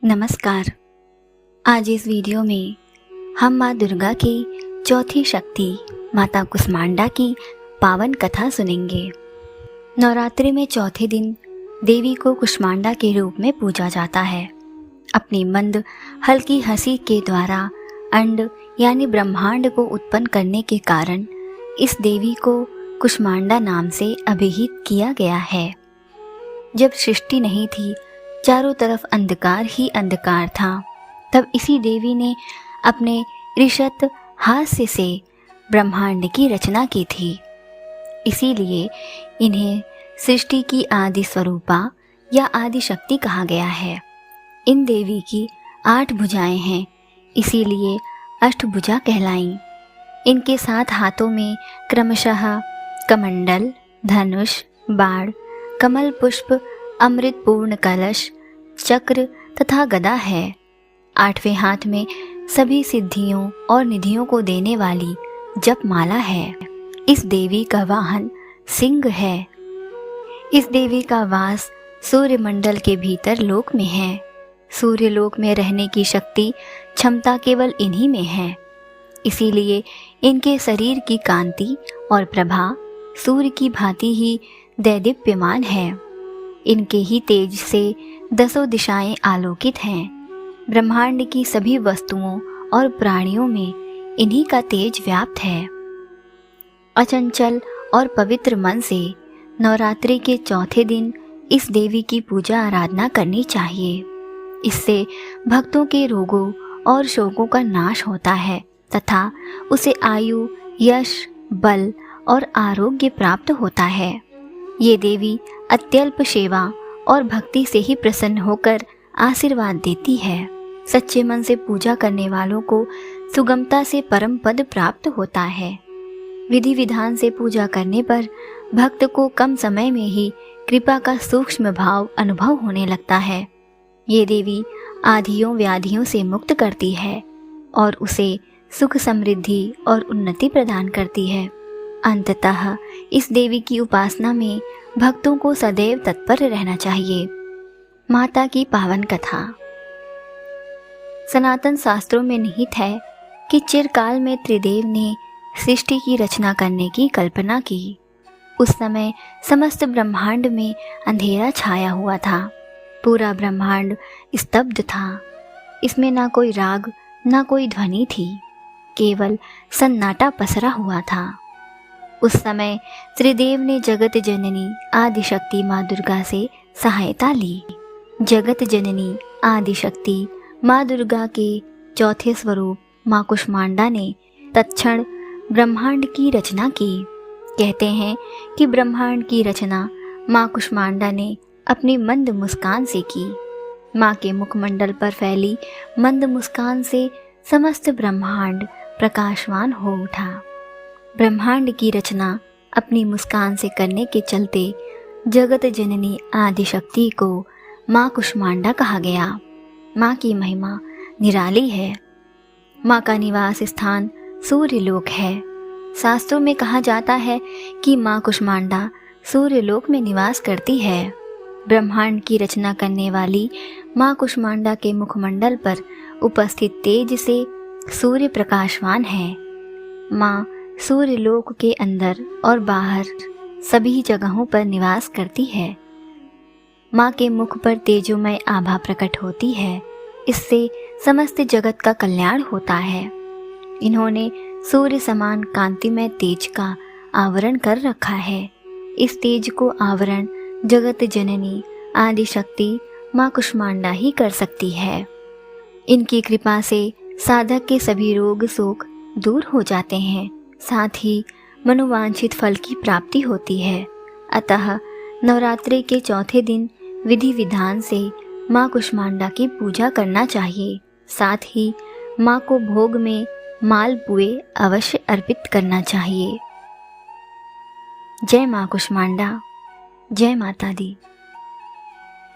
नमस्कार। आज इस वीडियो में हम माँ दुर्गा की चौथी शक्ति माता कुष्मांडा की पावन कथा सुनेंगे। नवरात्रि में चौथे दिन देवी को कुष्मांडा के रूप में पूजा जाता है। अपनी मंद हल्की हंसी के द्वारा अंड यानी ब्रह्मांड को उत्पन्न करने के कारण इस देवी को कुष्मांडा नाम से अभिहित किया गया है। जब सृष्टि नहीं थी, चारों तरफ अंधकार ही अंधकार था, तब इसी देवी ने अपने ऋषत हास्य से ब्रह्मांड की रचना की थी। इसीलिए इन्हें सृष्टि की आदि स्वरूपा या आदि शक्ति कहा गया है। इन देवी की 8 भुजाएं हैं, इसीलिए अष्टभुजा कहलाईं। इनके 7 हाथों में क्रमशः कमंडल, धनुष, बाण, कमल पुष्प, अमृत पूर्ण कलश, चक्र तथा गदा है। 8वें हाथ में सभी सिद्धियों और निधियों को देने वाली जप माला है। इस देवी का वाहन सिंह है। इस देवी का वास सूर्यमंडल के भीतर लोक में है। सूर्यलोक में रहने की शक्ति क्षमता केवल इन्हीं में है। इसीलिए इनके शरीर की कांति और प्रभा सूर्य की भांति ही दैदीप्यमान है। इनके ही तेज से 10 दिशाएं आलोकित हैं। ब्रह्मांड की सभी वस्तुओं और प्राणियों में इन्हीं का तेज व्याप्त है। अचंचल और पवित्र मन से नवरात्रि के चौथे दिन इस देवी की पूजा आराधना करनी चाहिए। इससे भक्तों के रोगों और शोकों का नाश होता है तथा उसे आयु, यश, बल और आरोग्य प्राप्त होता है। ये देवी अत्यल्प सेवा और भक्ति से ही प्रसन्न होकर आशीर्वाद देती है। सच्चे मन से पूजा करने वालों को सुगमता से परम पद प्राप्त होता है। विधि विधान से पूजा करने पर भक्त को कम समय में ही कृपा का सूक्ष्म भाव अनुभव होने लगता है। ये देवी आधियों व्याधियों से मुक्त करती है और उसे सुख, समृद्धि और उन्नति प्रदान करती है। अंततः इस देवी की उपासना में भक्तों को सदैव तत्पर रहना चाहिए। माता की पावन कथा। सनातन शास्त्रों में निहित है कि चिरकाल में त्रिदेव ने सृष्टि की रचना करने की कल्पना की। उस समय समस्त ब्रह्मांड में अंधेरा छाया हुआ था। पूरा ब्रह्मांड स्तब्ध था। इसमें ना कोई राग, ना कोई ध्वनि थी, केवल सन्नाटा पसरा हुआ था। उस समय त्रिदेव ने जगत जननी आदिशक्ति माँ दुर्गा से सहायता ली। जगत जननी आदिशक्ति माँ दुर्गा के चौथे स्वरूप माँ कुष्मांडा ने तत्क्षण ब्रह्मांड की रचना की। कहते हैं कि ब्रह्मांड की रचना माँ कुष्मांडा ने अपनी मंद मुस्कान से की। माँ के मुखमंडल पर फैली मंद मुस्कान से समस्त ब्रह्मांड प्रकाशवान हो उठा। ब्रह्मांड की रचना अपनी मुस्कान से करने के चलते जगत जननी आदिशक्ति को माँ कुष्मांडा कहा गया। माँ की महिमा निराली है। माँ का निवास स्थान सूर्यलोक है। शास्त्रों में कहा जाता है कि माँ कुष्मांडा सूर्यलोक में निवास करती है। ब्रह्मांड की रचना करने वाली माँ कुष्मांडा के मुखमंडल पर उपस्थित तेज से सूर्य प्रकाशवान है। माँ सूर्यलोक के अंदर और बाहर सभी जगहों पर निवास करती है। माँ के मुख पर तेजोमय आभा प्रकट होती है। इससे समस्त जगत का कल्याण होता है। इन्होंने सूर्य समान कांतिमय तेज का आवरण कर रखा है। इस तेज को आवरण जगत जननी आदिशक्ति माँ कुष्मांडा ही कर सकती है। इनकी कृपा से साधक के सभी रोग शोक दूर हो जाते हैं, साथ ही मनोवांछित फल की प्राप्ति होती है। अतः नवरात्रि के चौथे दिन विधि विधान से माँ कुष्मांडा की पूजा करना चाहिए। साथ ही माँ को भोग में मालपुए अवश्य अर्पित करना चाहिए। जय माँ कुष्मांडा, जय माता दी।